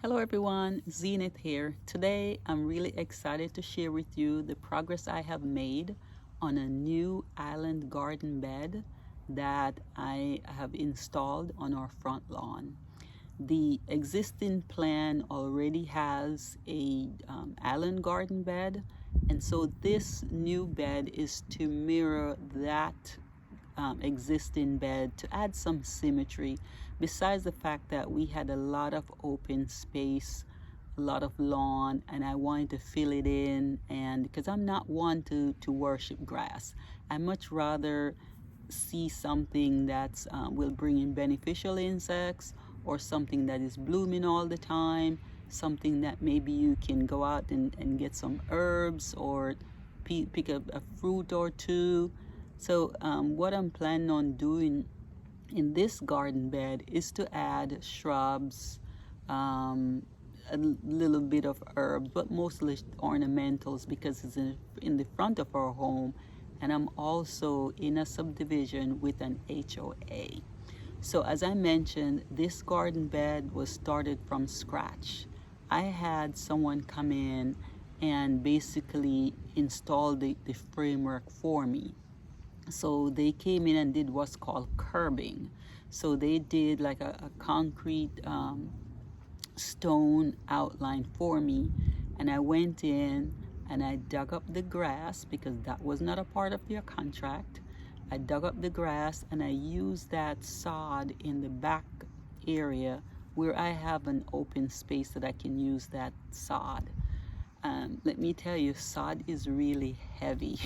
Hello everyone, Zenith here. Today I'm really excited to share with you the progress I have made on a new island garden bed that I have installed on our front lawn. The existing plan already has a island garden bed, and so this new bed is to mirror that existing bed to add some symmetry, besides the fact that we had a lot of open space, a lot of lawn, and I wanted to fill it in. And because I'm not one to worship grass, I much rather see something that's will bring in beneficial insects, or something that is blooming all the time, something that maybe you can go out and get some herbs, or pick up a fruit or two. So what I'm planning on doing in this garden bed is to add shrubs, a little bit of herbs, but mostly ornamentals, because it's in the front of our home, and I'm also in a subdivision with an HOA. So as I mentioned, this garden bed was started from scratch. I had someone come in and basically install the framework for me. So they came in and did what's called curbing. So they did like a concrete stone outline for me, and I went in and I dug up the grass, because that was not a part of their contract. I dug up the grass and I used that sod in the back area where I have an open space that I can use that sod. Let me tell you, sod is really heavy.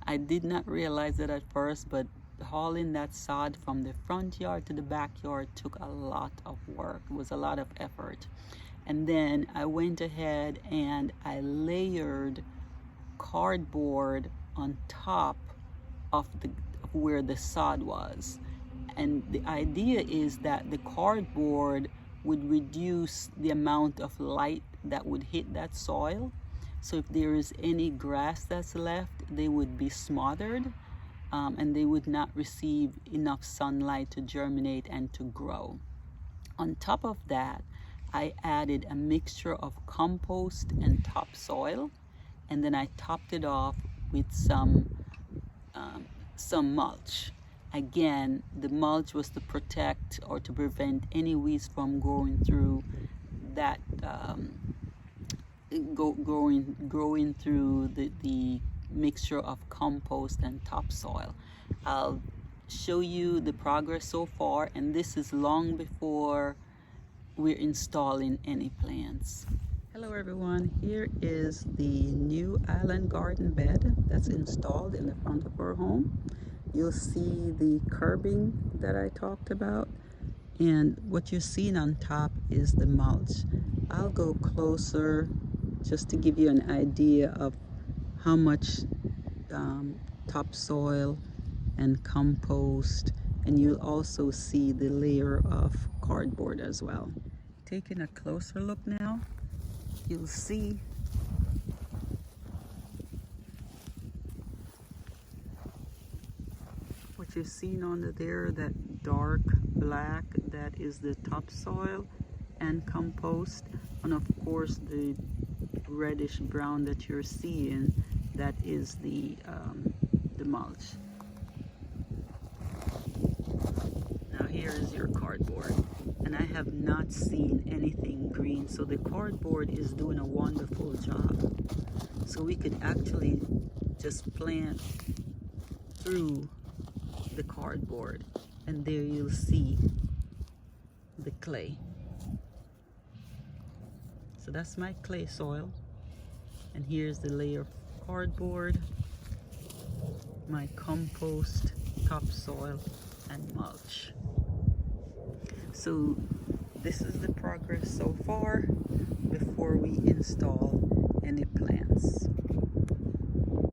I did not realize it at first, but hauling that sod from the front yard to the backyard took a lot of work. It was a lot of effort. And then I went ahead and I layered cardboard on top of where the sod was. And the idea is that the cardboard would reduce the amount of light that would hit that soil. So if there is any grass that's left, they would be smothered, and they would not receive enough sunlight to germinate and to grow. On top of that, I added a mixture of compost and topsoil, and then I topped it off with some mulch. Again, the mulch was to protect or to prevent any weeds from growing through that, growing through the mixture of compost and topsoil. I'll show you the progress so far, and this is long before we're installing any plants. Hello everyone, here is the new island garden bed that's installed in the front of our home. You'll see the curbing that I talked about, and what you're seeing on top is the mulch. I'll go closer just to give you an idea of how much topsoil and compost, and you'll also see the layer of cardboard as well. Taking a closer look now, you'll see what you're seeing under there, that dark black, that is the topsoil and compost, and of course the reddish brown that you're seeing, that is the mulch. Now here is your cardboard, and I have not seen anything green, so the cardboard is doing a wonderful job. So we could actually just plant through the cardboard, and there you'll see the clay. So that's my clay soil, and here's the layer of cardboard, my compost, topsoil, and mulch. So this is the progress so far before we install any plants.